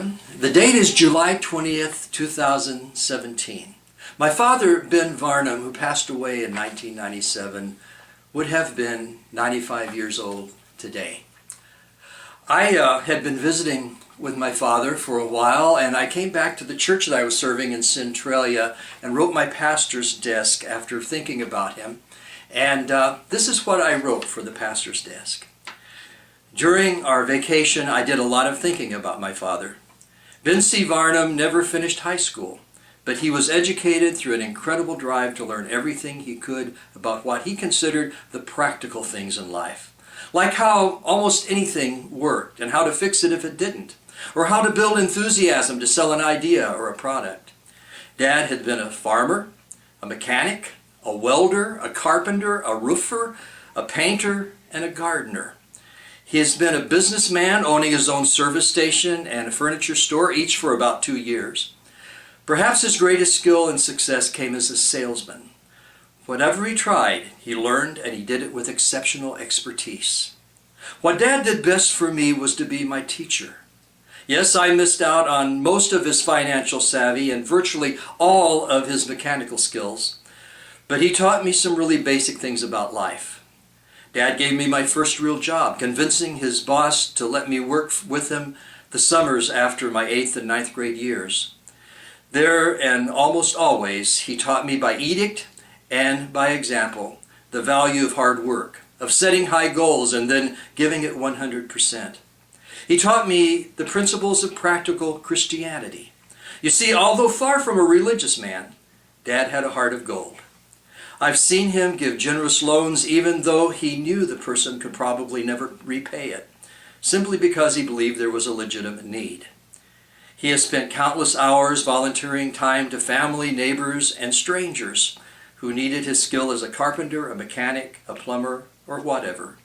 gentlemen, the date is July 20th, 2017. My father, Ben Varnum, who passed away in 1997, would have been 95 years old today. I had been visiting with my father for a while, and I came back to the church that I was serving in Centralia and wrote my pastor's desk after thinking about him. And this is what I wrote for the pastor's desk. During our vacation, I did a lot of thinking about my father. Ben C. Varnum never finished high school, but he was educated through an incredible drive to learn everything he could about what he considered the practical things in life, like how almost anything worked and how to fix it if it didn't, or how to build enthusiasm to sell an idea or a product. Dad had been a farmer, a mechanic, a welder, a carpenter, a roofer, a painter, and a gardener. He has been a businessman, owning his own service station and a furniture store, each for about 2 years. Perhaps his greatest skill and success came as a salesman. Whatever he tried, he learned, and he did it with exceptional expertise. What Dad did best for me was to be my teacher. Yes, I missed out on most of his financial savvy and virtually all of his mechanical skills, but he taught me some really basic things about life. Dad gave me my first real job, convincing his boss to let me work with him the summers after my 8th and 9th grade years. There, and almost always, he taught me by edict and by example the value of hard work, of setting high goals and then giving it 100%. He taught me the principles of practical Christianity. You see, although far from a religious man, Dad had a heart of gold. I've seen him give generous loans even though he knew the person could probably never repay it, simply because he believed there was a legitimate need. He has spent countless hours volunteering time to family, neighbors, and strangers who needed his skill as a carpenter, a mechanic, a plumber, or whatever.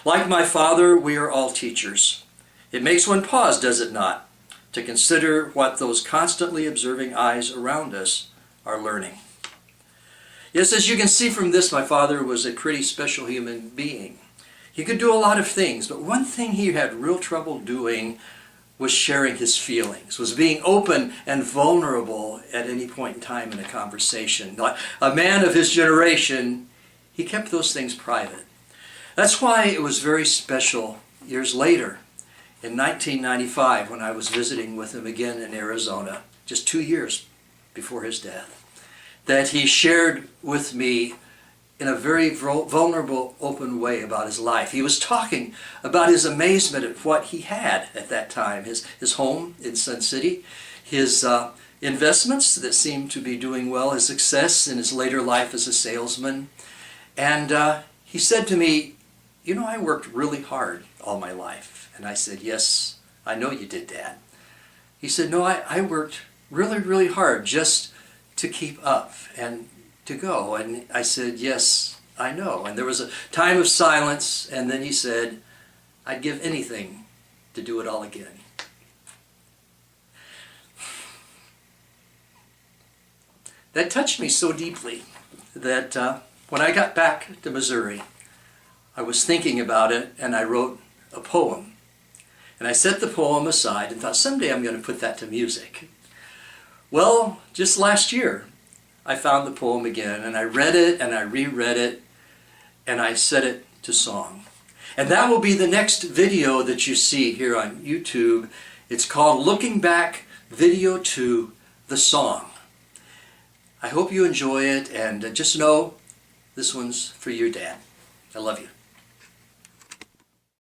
Like my father, we are all teachers. It makes one pause, does it not, to consider what those constantly observing eyes around us are learning. Yes, as you can see from this, my father was a pretty special human being. He could do a lot of things, but one thing he had real trouble doing was sharing his feelings, was being open and vulnerable at any point in time in a conversation. Like a man of his generation, he kept those things private. That's why it was very special years later, in 1995, when I was visiting with him again in Arizona, just 2 years before his death, that he shared with me in a very vulnerable, open way about his life. He was talking about his amazement at what he had at that time, his home in Sun City, his investments that seemed to be doing well, his success in his later life as a salesman. And he said to me, "You know, I worked really hard all my life." And I said, "Yes, I know you did, Dad." He said, "No, I worked really, really hard just to keep up and to go." And I said, "Yes, I know." And there was a time of silence, and then he said, "I'd give anything to do it all again." That touched me so deeply that when I got back to Missouri, I was thinking about it, and I wrote a poem. And I set the poem aside and thought, someday I'm going to put that to music. Well, just last year, I found the poem again, and I read it, and I reread it, and I set it to song. And that will be the next video that you see here on YouTube. It's called Looking Back, Video to the Song. I hope you enjoy it, and just know this one's for your dad. I love you.